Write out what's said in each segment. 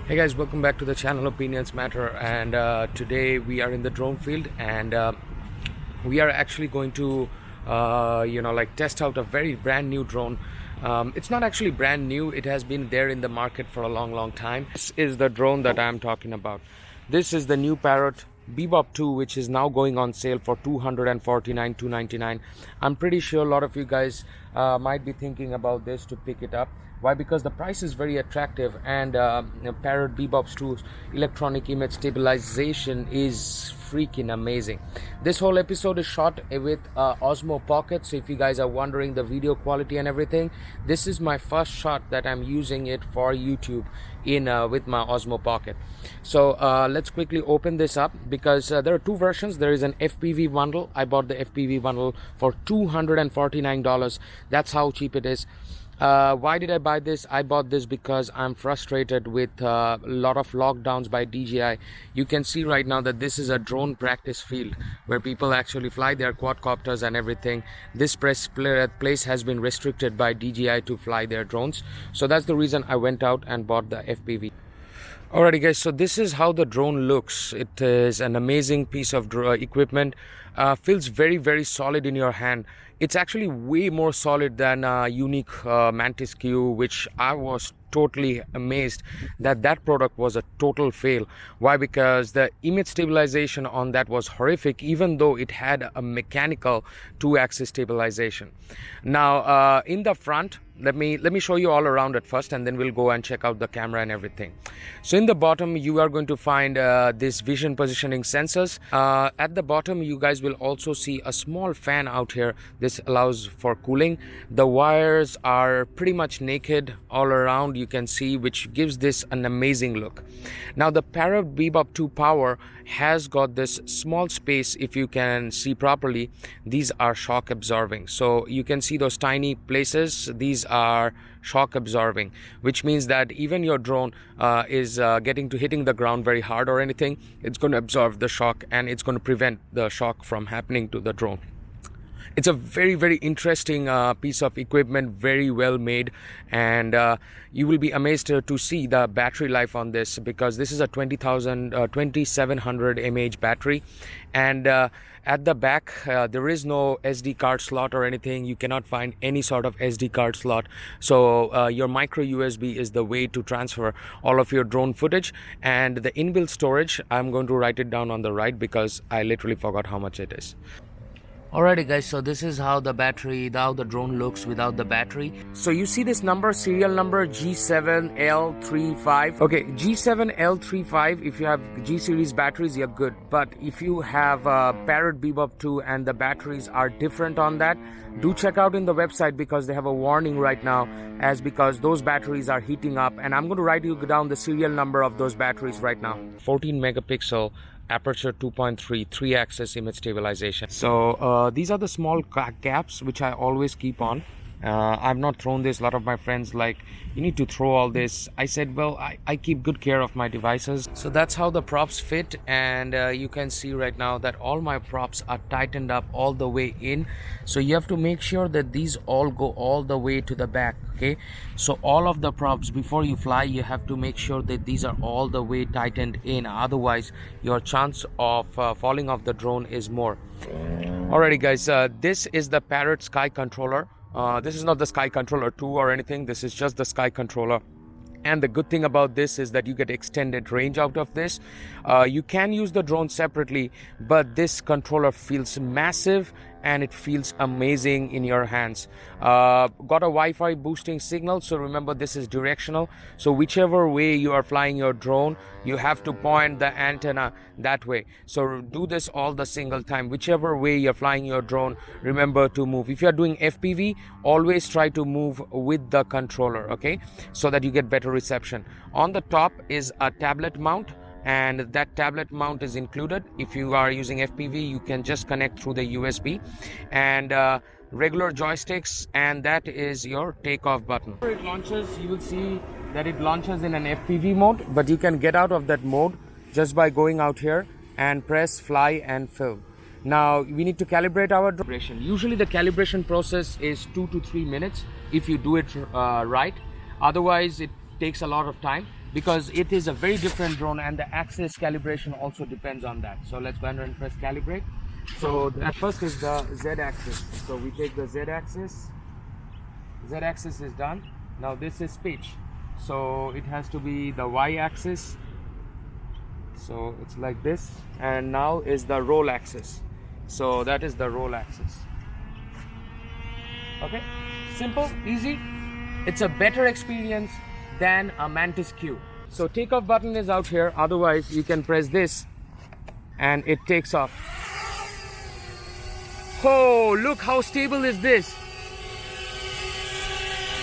Hey guys, welcome back to the channel. Opinions Matter, and today we are in the drone field, and we are actually going to test out a very brand new drone. It's not actually brand new, it has been there in the market for a long time. This is the drone that I'm talking about. This is the new Parrot Bebop 2, which is now going on sale for $249, I'm pretty sure a lot of you guys might be thinking about this to pick it up. Why? Because the price is very attractive, and Parrot Bebop's 2 electronic image stabilization is freaking amazing. This whole episode is shot with Osmo Pocket, so if you guys are wondering the video quality and everything, this is my first shot that I'm using it for YouTube in with my Osmo Pocket. So let's quickly open this up, because there are two versions. There is an FPV bundle. I bought the FPV bundle for $249. That's how cheap it is. Why did I buy this? I bought this because I'm frustrated with a lot of lockdowns by DJI. You can see right now that this is a drone practice field where people actually fly their quadcopters and everything. This place has been restricted by DJI to fly their drones. So that's the reason I went out and bought the FPV. Alrighty guys, so this is how the drone looks. It is an amazing piece of equipment. Feels very solid in your hand. It's actually way more solid than unique Mantis Q, which I was totally amazed that product was a total fail. Why? Because the image stabilization on that was horrific, even though it had a mechanical 2-axis stabilization. Now in the front, let me show you all around it first, and then we'll go and check out the camera and everything. So in the bottom you are going to find this vision positioning sensors. At the bottom you guys will also see a small fan out here. This allows for cooling. The wires are pretty much naked all around, you can see, which gives this an amazing look. Now the Parrot Bebop 2 Power has got this small space. If you can see properly, these are shock absorbing, so you can see those tiny places. These are shock absorbing, which means that even your drone is hitting the ground very hard or anything, it's going to absorb the shock, and it's going to prevent the shock from happening to the drone. It's a very interesting piece of equipment, very well made, and you will be amazed to see the battery life on this, because this is a 2700 mAh battery, and at the back there is no SD card slot or anything. You cannot find any sort of SD card slot, so your micro USB is the way to transfer all of your drone footage. And the inbuilt storage, I'm going to write it down on the right because I literally forgot how much it is. Alrighty guys, so this is how the drone looks without the battery. So you see this number, serial number G7L35. Okay, G7L35, if you have G series batteries, you're good. But if you have Parrot Bebop 2 and the batteries are different on that, do check out in the website, because they have a warning right now, as because those batteries are heating up. And I'm going to write you down the serial number of those batteries right now. 14 megapixel aperture, 2.3 3-axis image stabilization. So these are the small caps which I always keep on. I've not thrown this. A lot of my friends like, you need to throw all this. I said, well, I keep good care of my devices. So that's how the props fit, and you can see right now that all my props are tightened up all the way in. So you have to make sure that these all go all the way to the back. Okay, so all of the props, before you fly, you have to make sure that these are all the way tightened in, otherwise your chance of falling off the drone is more. Alrighty guys, this is the Parrot Skycontroller. This is not the Skycontroller 2 or anything, this is just the Skycontroller. And the good thing about this is that you get extended range out of this. You can use the drone separately, but this controller feels massive and it feels amazing in your hands. Got a Wi-Fi boosting signal, so remember this is directional. So whichever way you are flying your drone, you have to point the antenna that way. So do this all the single time. Whichever way you're flying your drone, remember to move. If you're doing FPV, always try to move with the controller, okay, so that you get better reception. On the top is a tablet mount, and that tablet mount is included. If you are using FPV, you can just connect through the USB, and regular joysticks, and that is your takeoff button. When it launches, you will see that it launches in an FPV mode, but you can get out of that mode just by going out here and press fly and film. Now we need to calibrate our calibration. Usually the calibration process is 2 to 3 minutes if you do it right. Otherwise it takes a lot of time, because it is a very different drone, and the axis calibration also depends on that. So let's go ahead and press calibrate. So at first is the z-axis. So we take the z-axis. Z-axis is done. Now this is pitch, so it has to be the y-axis. So it's like this, and now is the roll axis. So that is the roll axis. Okay, simple, easy. It's a better experience than a Mantis Q. So takeoff button is out here, otherwise you can press this and it takes off. Oh, look how stable is this.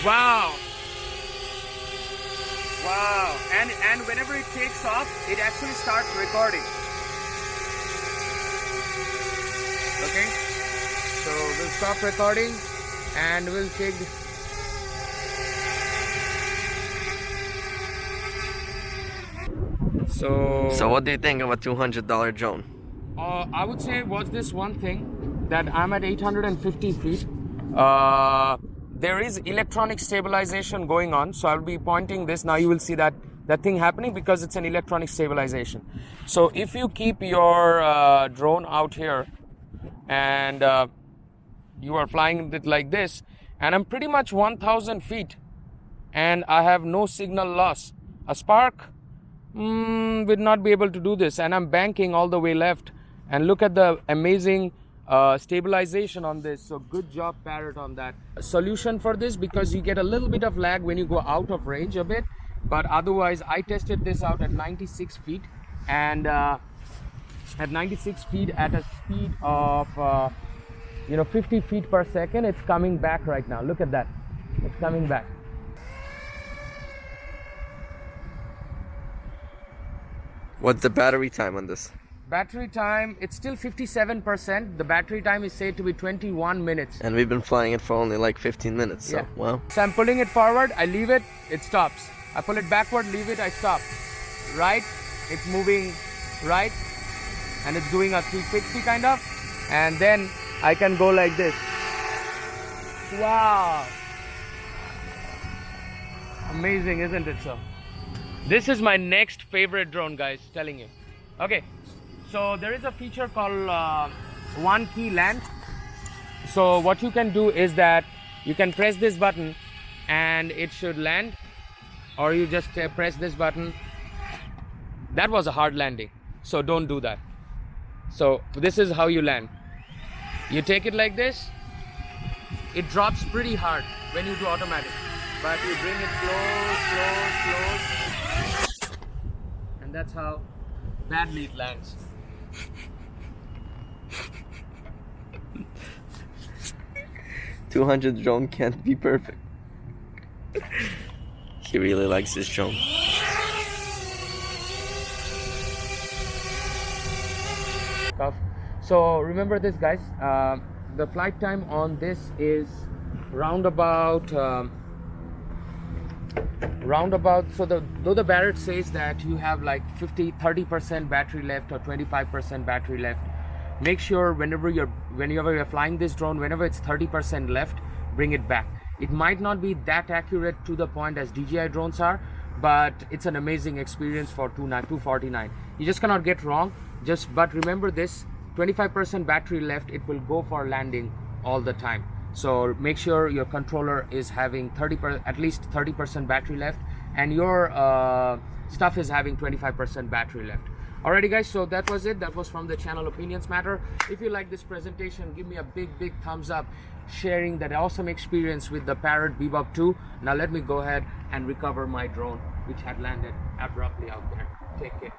Wow. Wow. And whenever it takes off, it actually starts recording. Okay. So we'll stop recording and we'll take So what do you think of a $200 drone? I would say watch this one thing, that I'm at 850 feet. There is electronic stabilization going on, so I'll be pointing this. Now you will see that thing happening because it's an electronic stabilization. So if you keep your drone out here and you are flying it like this, and I'm pretty much 1,000 feet and I have no signal loss. A Spark would not be able to do this, and I'm banking all the way left, and look at the amazing stabilization on this. So good job, Parrot, on that. Solution for this, because you get a little bit of lag when you go out of range a bit, but otherwise I tested this out at 96 feet, and at 96 feet at a speed of 50 feet per second, it's coming back right now. Look at that, it's coming back. What's the battery time on this? Battery time, it's still 57%. The battery time is said to be 21 minutes. And we've been flying it for only like 15 minutes, so yeah. wow. So I'm pulling it forward, I leave it, it stops. I pull it backward, leave it, I stop. Right, it's moving right, and it's doing a 360 kind of, and then I can go like this. Wow. Amazing, isn't it, so? This is my next favorite drone, guys, telling you. Okay. So there is a feature called one key land. So what you can do is that you can press this button and it should land, or you just press this button. That was a hard landing, so don't do that. So this is how you land. You take it like this. It drops pretty hard when you do automatic, but you bring it close, and that's how badly it lands. 200 drone can't be perfect. He really likes his drone. So remember this, guys, the flight time on this is roundabout so though the Parrot says that you have like 30% battery left or 25% battery left, make sure whenever you're flying this drone, whenever it's 30% left, bring it back. It might not be that accurate to the point as DJI drones are, but it's an amazing experience for $249. You just cannot get wrong. But remember this, 25% battery left, it will go for landing all the time. So make sure your controller is having at least 30% battery left, and your stuff is having 25% battery left. Alrighty, guys, so that was it. That was from the channel Opinions Matter. If you like this presentation, give me a big thumbs up, sharing that awesome experience with the Parrot Bebop 2. Now let me go ahead and recover my drone, which had landed abruptly out there. Take care.